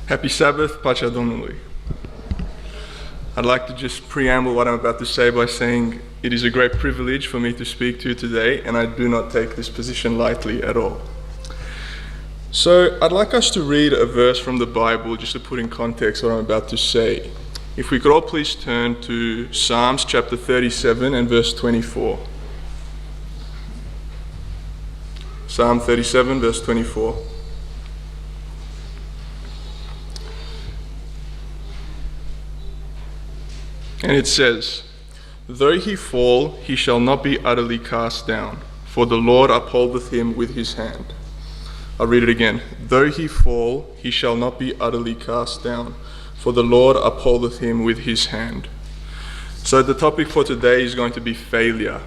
Happy Sabbath, Pacea Domnului. I'd like to just preamble what I'm about to say by saying it is a great privilege for me to speak to you today, and I do not take this position lightly at all. So I'd like us to read a verse from the Bible just to put in context what I'm about to say. If we could all please turn to Psalms chapter 37 and verse 24. Psalm 37 verse 24. And it says, "Though he fall, he shall not be utterly cast down, for the Lord upholdeth him with his hand." I'll read it again. "Though he fall, he shall not be utterly cast down, for the Lord upholdeth him with his hand." So the topic for today is going to be failure,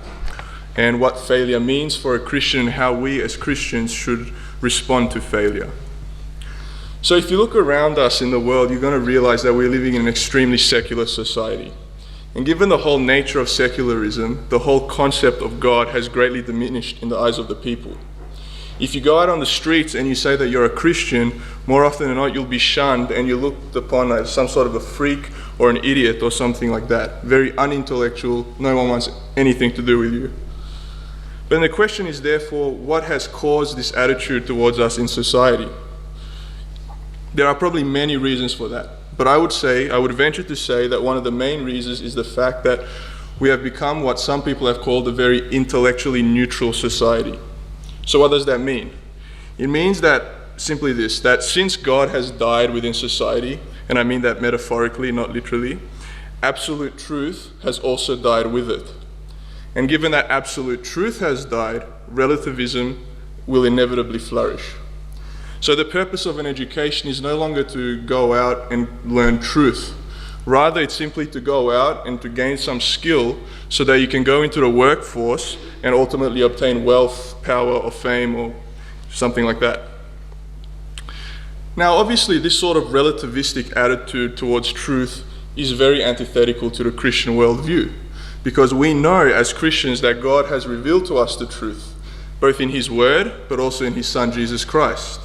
and what failure means for a Christian and how we as Christians should respond to failure. So if you look around us in the world, you're going to realize that we're living in an extremely secular society. And given the whole nature of secularism, the whole concept of God has greatly diminished in the eyes of the people. If you go out on the streets and you say that you're a Christian, more often than not you'll be shunned and you're looked upon as some sort of a freak or an idiot or something like that. Very unintellectual, no one wants anything to do with you. But the question is therefore, what has caused this attitude towards us in society? There are probably many reasons for that, but I would venture to say that one of the main reasons is the fact that we have become what some people have called a very intellectually neutral society. So what does that mean? It means that simply this, that since God has died within society, and I mean that metaphorically, not literally, absolute truth has also died with it. And given that absolute truth has died, relativism will inevitably flourish. So the purpose of an education is no longer to go out and learn truth. Rather, it's simply to go out and to gain some skill so that you can go into the workforce and ultimately obtain wealth, power, or fame, or something like that. Now, obviously, this sort of relativistic attitude towards truth is very antithetical to the Christian worldview, because we know as Christians that God has revealed to us the truth, both in His Word, but also in His Son, Jesus Christ.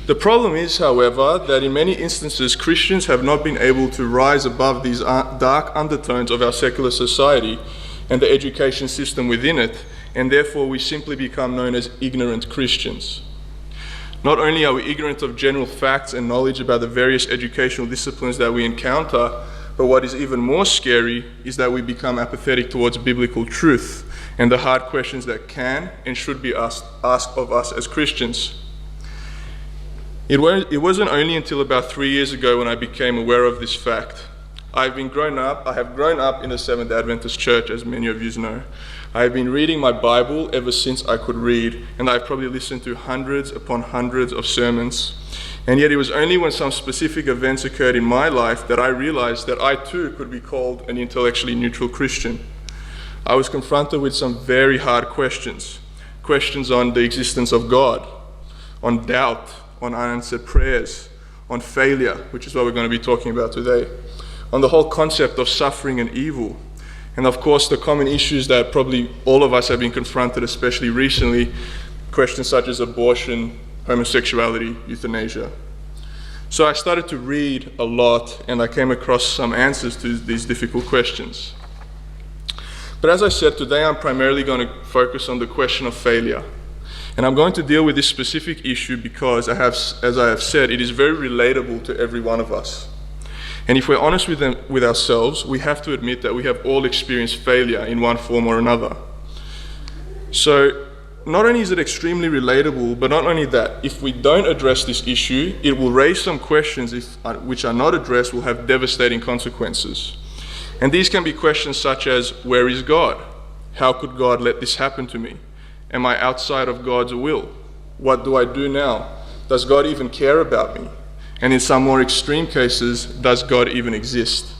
The problem is, however, that in many instances, Christians have not been able to rise above these dark undertones of our secular society and the education system within it, and therefore we simply become known as ignorant Christians. Not only are we ignorant of general facts and knowledge about the various educational disciplines that we encounter, but what is even more scary is that we become apathetic towards biblical truth and the hard questions that can and should be asked of us as Christians. It wasn't only until about 3 years ago when I became aware of this fact. I have grown up in the Seventh Adventist Church, as many of you know. I have been reading my Bible ever since I could read, and I've probably listened to hundreds upon hundreds of sermons. And yet it was only when some specific events occurred in my life that I realized that I too could be called an intellectually neutral Christian. I was confronted with some very hard questions. Questions on the existence of God, on doubt, on unanswered prayers, on failure, which is what we're going to be talking about today, on the whole concept of suffering and evil, and of course the common issues that probably all of us have been confronted, especially recently, questions such as abortion, homosexuality, euthanasia. So I started to read a lot and I came across some answers to these difficult questions. But as I said, today I'm primarily going to focus on the question of failure. And I'm going to deal with this specific issue because, as I have said, it is very relatable to every one of us. And if we're honest with ourselves, we have to admit that we have all experienced failure in one form or another. So not only is it extremely relatable, but not only that, if we don't address this issue, it will raise some questions which are not addressed will have devastating consequences. And these can be questions such as, where is God? How could God let this happen to me? Am I outside of God's will? What do I do now? Does God even care about me? And in some more extreme cases, does God even exist?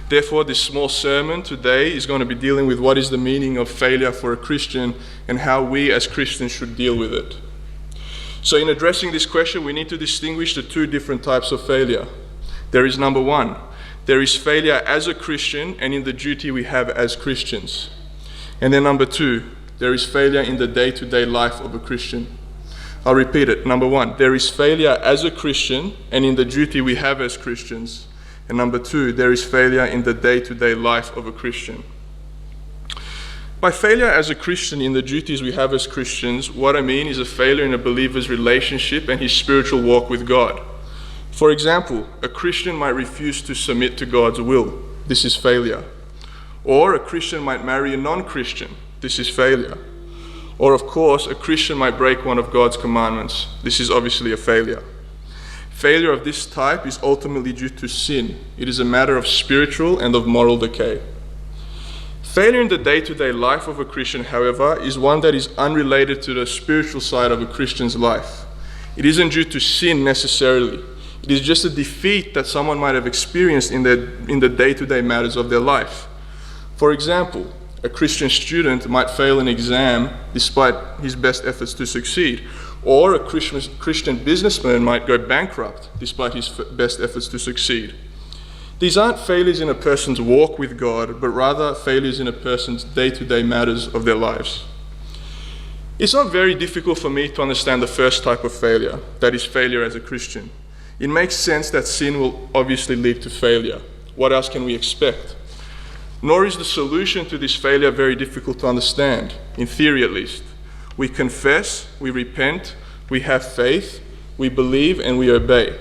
Therefore, this small sermon today is going to be dealing with what is the meaning of failure for a Christian and how we as Christians should deal with it. So in addressing this question, we need to distinguish the two different types of failure. There is number one, there is failure as a Christian and in the duty we have as Christians. And then number two, there is failure in the day-to-day life of a Christian. I'll repeat it. Number one, there is failure as a Christian and in the duty we have as Christians. And number two, there is failure in the day-to-day life of a Christian. By failure as a Christian in the duties we have as Christians, what I mean is a failure in a believer's relationship and his spiritual walk with God. For example, a Christian might refuse to submit to God's will. This is failure. Or a Christian might marry a non-Christian. This is failure. Or of course, a Christian might break one of God's commandments. This is obviously a failure. Failure of this type is ultimately due to sin. It is a matter of spiritual and of moral decay. Failure in the day-to-day life of a Christian, however, is one that is unrelated to the spiritual side of a Christian's life. It isn't due to sin necessarily. It is just a defeat that someone might have experienced in the day-to-day matters of their life. For example, a Christian student might fail an exam despite his best efforts to succeed. Or a Christian businessman might go bankrupt despite his best efforts to succeed. These aren't failures in a person's walk with God, but rather failures in a person's day-to-day matters of their lives. It's not very difficult for me to understand the first type of failure, that is failure as a Christian. It makes sense that sin will obviously lead to failure. What else can we expect? Nor is the solution to this failure very difficult to understand, in theory at least. We confess, we repent, we have faith, we believe, and we obey.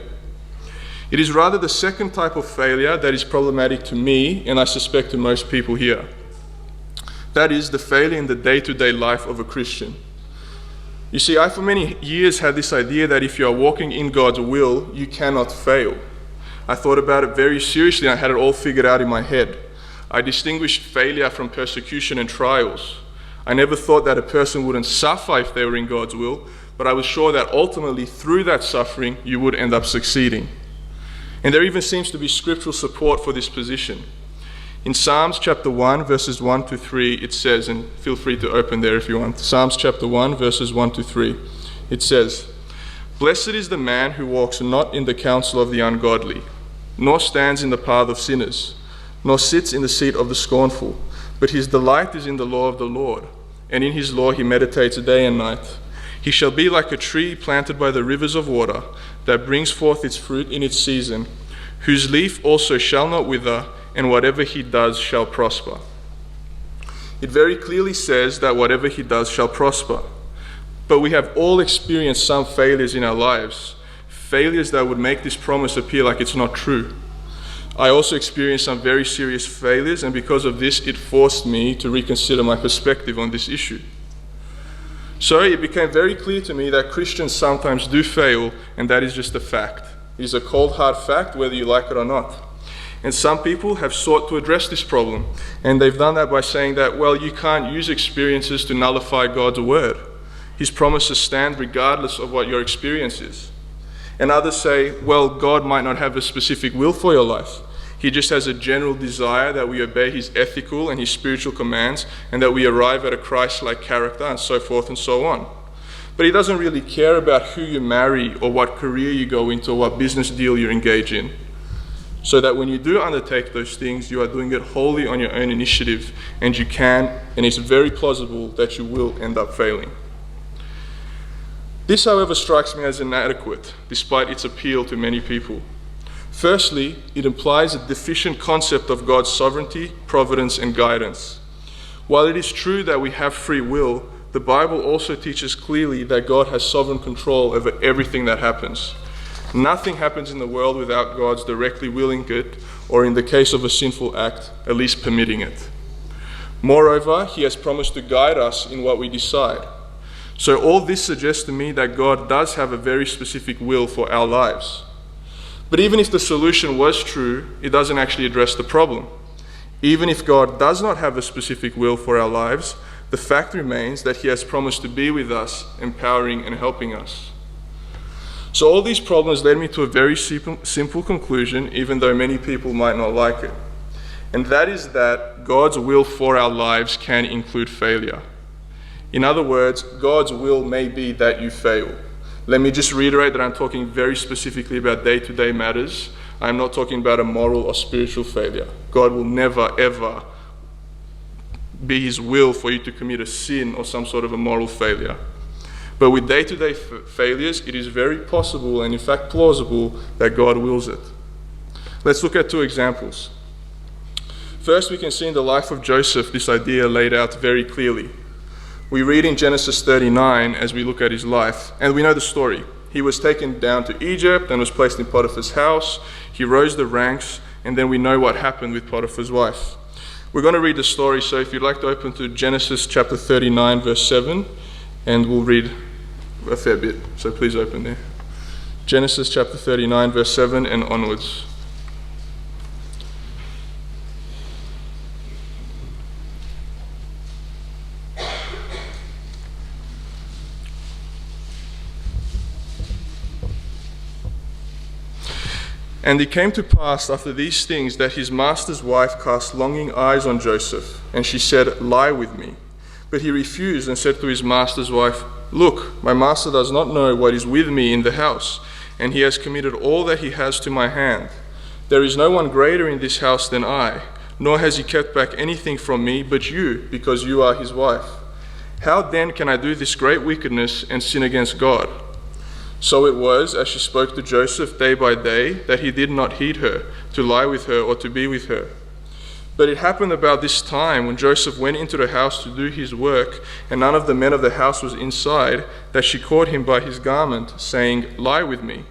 It is rather the second type of failure that is problematic to me, and I suspect to most people here. That is the failure in the day-to-day life of a Christian. You see, I for many years had this idea that if you are walking in God's will, you cannot fail. I thought about it very seriously, and I had it all figured out in my head. I distinguished failure from persecution and trials. I never thought that a person wouldn't suffer if they were in God's will, but I was sure that ultimately through that suffering, you would end up succeeding. And there even seems to be scriptural support for this position. In Psalms chapter 1, verses 1 to 3, it says, and feel free to open there if you want. Psalms chapter 1, verses 1 to 3, it says, "Blessed is the man who walks not in the counsel of the ungodly, nor stands in the path of sinners, nor sits in the seat of the scornful, but his delight is in the law of the Lord, and in his law he meditates day and night. He shall be like a tree planted by the rivers of water, that brings forth its fruit in its season, whose leaf also shall not wither, and whatever he does shall prosper." It very clearly says that whatever he does shall prosper. But we have all experienced some failures in our lives, failures that would make this promise appear like it's not true. I also experienced some very serious failures, and because of this, it forced me to reconsider my perspective on this issue. So it became very clear to me that Christians sometimes do fail, and that is just a fact. It is a cold, hard fact, whether you like it or not. And some people have sought to address this problem, and they've done that by saying that, well, you can't use experiences to nullify God's word. His promises stand regardless of what your experience is. And others say, well, God might not have a specific will for your life. He just has a general desire that we obey his ethical and his spiritual commands, and that we arrive at a Christ-like character, and so forth and so on. But he doesn't really care about who you marry or what career you go into or what business deal you engage in. So that when you do undertake those things, you are doing it wholly on your own initiative, and you can, and it's very plausible that you will end up failing. This, however, strikes me as inadequate, despite its appeal to many people. Firstly, it implies a deficient concept of God's sovereignty, providence, and guidance. While it is true that we have free will, the Bible also teaches clearly that God has sovereign control over everything that happens. Nothing happens in the world without God's directly willing it, or in the case of a sinful act, at least permitting it. Moreover, he has promised to guide us in what we decide. So all this suggests to me that God does have a very specific will for our lives. But even if the solution was true, it doesn't actually address the problem. Even if God does not have a specific will for our lives, the fact remains that he has promised to be with us, empowering and helping us. So all these problems led me to a very simple conclusion, even though many people might not like it. And that is that God's will for our lives can include failure. In other words, God's will may be that you fail. Let me just reiterate that I'm talking very specifically about day-to-day matters. I'm not talking about a moral or spiritual failure. God will never, ever be his will for you to commit a sin or some sort of a moral failure. But with day-to-day failures, it is very possible and in fact plausible that God wills it. Let's look at two examples. First, we can see in the life of Joseph this idea laid out very clearly. We read in Genesis 39 as we look at his life, and we know the story. He was taken down to Egypt and was placed in Potiphar's house. He rose the ranks, and then we know what happened with Potiphar's wife. We're going to read the story, so if you'd like to open to Genesis chapter 39, verse 7, and we'll read a fair bit, so please open there. Genesis chapter 39, verse 7 and onwards. And it came to pass after these things that his master's wife cast longing eyes on Joseph, and she said, "Lie with me." But he refused and said to his master's wife, "Look, my master does not know what is with me in the house, and he has committed all that he has to my hand. There is no one greater in this house than I, nor has he kept back anything from me but you, because you are his wife. How then can I do this great wickedness and sin against God?" So it was, as she spoke to Joseph day by day, that he did not heed her, to lie with her or to be with her. But it happened about this time, when Joseph went into the house to do his work, and none of the men of the house was inside, that she caught him by his garment, saying, "Lie with me."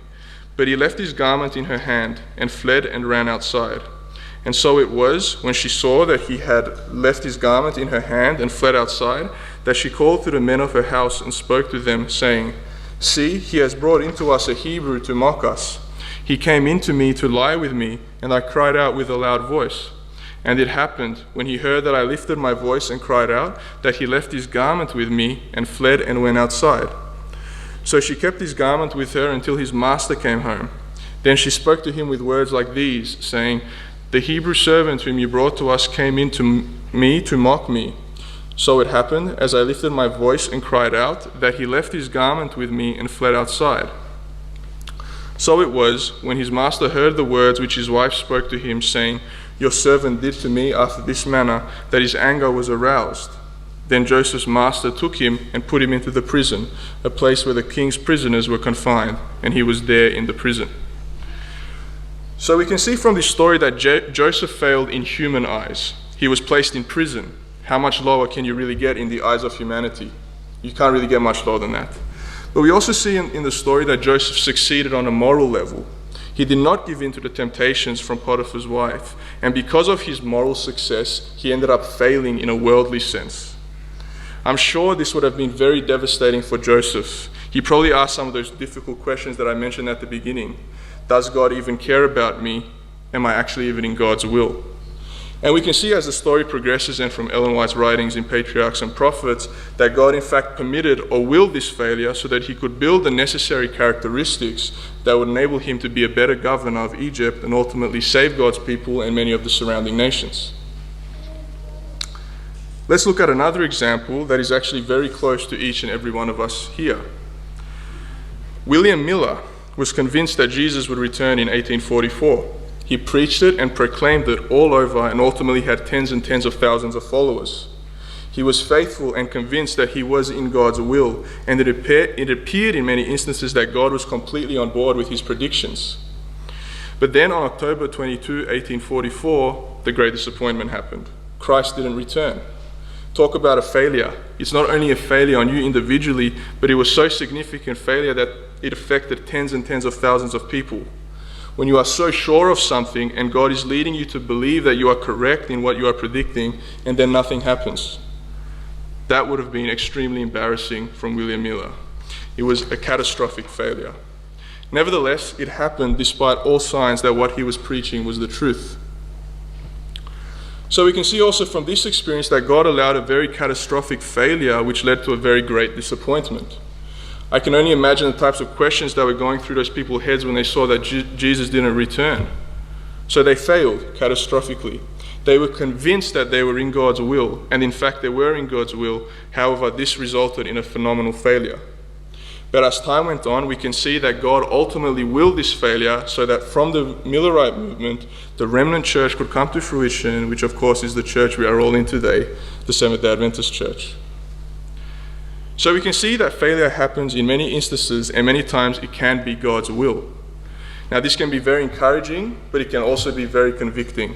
But he left his garment in her hand, and fled and ran outside. And so it was, when she saw that he had left his garment in her hand and fled outside, that she called to the men of her house and spoke to them, saying, "See, he has brought into us a Hebrew to mock us. He came in to me to lie with me, and I cried out with a loud voice. And it happened, when he heard that I lifted my voice and cried out, that he left his garment with me and fled and went outside. So she kept his garment with her until his master came home. Then she spoke to him with words like these, saying, 'The Hebrew servant whom you brought to us came in to me to mock me.' So it happened, as I lifted my voice and cried out, that he left his garment with me and fled outside. So it was, when his master heard the words which his wife spoke to him, saying, 'Your servant did to me after this manner,' that his anger was aroused. Then Joseph's master took him and put him into the prison, a place where the king's prisoners were confined, and he was there in the prison." So we can see from this story that Joseph failed in human eyes. He was placed in prison. How much lower can you really get in the eyes of humanity? You can't really get much lower than that. But we also see in the story that Joseph succeeded on a moral level. He did not give in to the temptations from Potiphar's wife, and because of his moral success, he ended up failing in a worldly sense. I'm sure this would have been very devastating for Joseph. He probably asked some of those difficult questions that I mentioned at the beginning. Does God even care about me? Am I actually even in God's will? And we can see as the story progresses, and from Ellen White's writings in Patriarchs and Prophets, that God in fact permitted or willed this failure so that he could build the necessary characteristics that would enable him to be a better governor of Egypt and ultimately save God's people and many of the surrounding nations. Let's look at another example that is actually very close to each and every one of us here. William Miller was convinced that Jesus would return in 1844. He preached it and proclaimed it all over, and ultimately had tens and tens of thousands of followers. He was faithful and convinced that he was in God's will, and it appeared in many instances that God was completely on board with his predictions. But then on October 22, 1844, the great disappointment happened. Christ didn't return. Talk about a failure. It's not only a failure on you individually, but it was so significant failure that it affected tens and tens of thousands of people. When you are so sure of something and God is leading you to believe that you are correct in what you are predicting, and then nothing happens. That would have been extremely embarrassing from William Miller. It was a catastrophic failure. Nevertheless, it happened despite all signs that what he was preaching was the truth. So we can see also from this experience that God allowed a very catastrophic failure which led to a very great disappointment. I can only imagine the types of questions that were going through those people's heads when they saw that Jesus didn't return. So they failed catastrophically. They were convinced that they were in God's will, and in fact they were in God's will. However, this resulted in a phenomenal failure. But as time went on, we can see that God ultimately willed this failure so that from the Millerite movement, the remnant church could come to fruition, which of course is the church we are all in today, the Seventh-day Adventist Church. So we can see that failure happens in many instances, and many times it can be God's will. Now this can be very encouraging, but it can also be very convicting.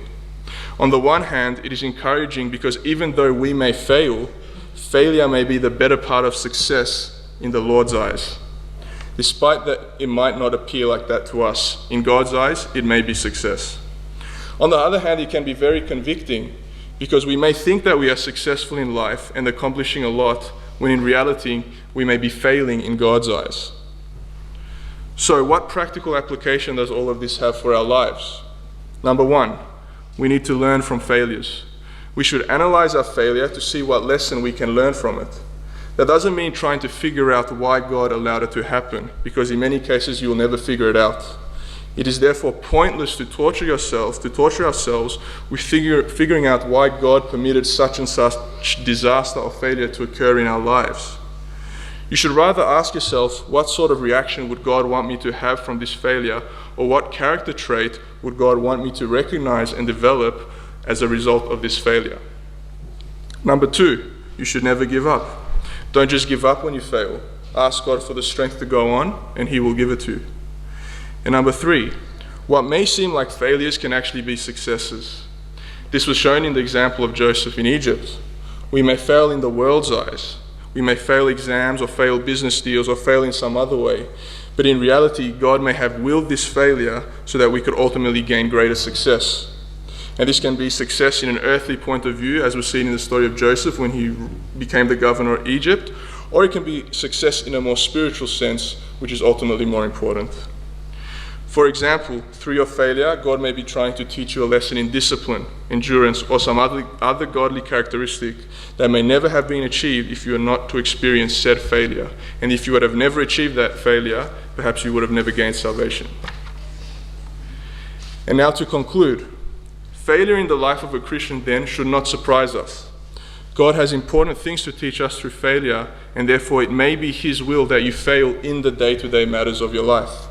On the one hand, it is encouraging because even though we may fail, failure may be the better part of success in the Lord's eyes. Despite that it might not appear like that to us, in God's eyes, it may be success. On the other hand, it can be very convicting because we may think that we are successful in life and accomplishing a lot, when in reality, we may be failing in God's eyes. So what practical application does all of this have for our lives? Number one, we need to learn from failures. We should analyze our failure to see what lesson we can learn from it. That doesn't mean trying to figure out why God allowed it to happen, because in many cases you'll never figure it out. It is therefore pointless to torture ourselves with figuring out why God permitted such and such disaster or failure to occur in our lives. You should rather ask yourself, what sort of reaction would God want me to have from this failure, or what character trait would God want me to recognize and develop as a result of this failure? Number two, you should never give up. Don't just give up when you fail. Ask God for the strength to go on, and He will give it to you. And number three, what may seem like failures can actually be successes. This was shown in the example of Joseph in Egypt. We may fail in the world's eyes. We may fail exams or fail business deals or fail in some other way. But in reality, God may have willed this failure so that we could ultimately gain greater success. And this can be success in an earthly point of view, as was seen in the story of Joseph when he became the governor of Egypt, or it can be success in a more spiritual sense, which is ultimately more important. For example, through your failure, God may be trying to teach you a lesson in discipline, endurance, or some other godly characteristic that may never have been achieved if you are not to experience said failure. And if you would have never achieved that failure, perhaps you would have never gained salvation. And now to conclude, failure in the life of a Christian then should not surprise us. God has important things to teach us through failure, and therefore it may be His will that you fail in the day-to-day matters of your life.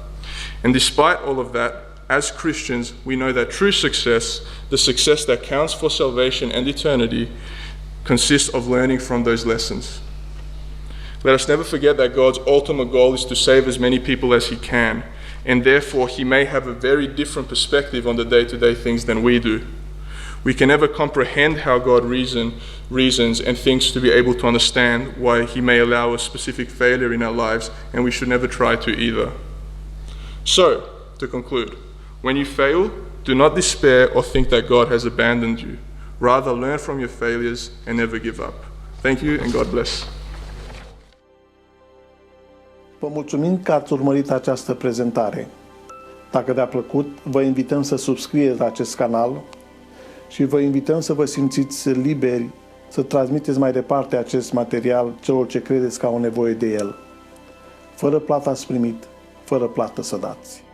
And despite all of that, as Christians, we know that true success, the success that counts for salvation and eternity, consists of learning from those lessons. Let us never forget that God's ultimate goal is to save as many people as He can, and therefore He may have a very different perspective on the day-to-day things than we do. We can never comprehend how God reasons and thinks to be able to understand why He may allow a specific failure in our lives, and we should never try to either. So, to conclude, when you fail, do not despair or think that God has abandoned you. Rather, learn from your failures and never give up. Thank you and God bless. Vă mulțumim că ați urmărit această prezentare. Dacă v-a plăcut, vă invităm să subscrieți la acest canal și vă invităm să vă simțiți liberi să transmiteți mai departe acest material celor ce credeți că au nevoie de el. Fără plată ați primit, fără plată să dați.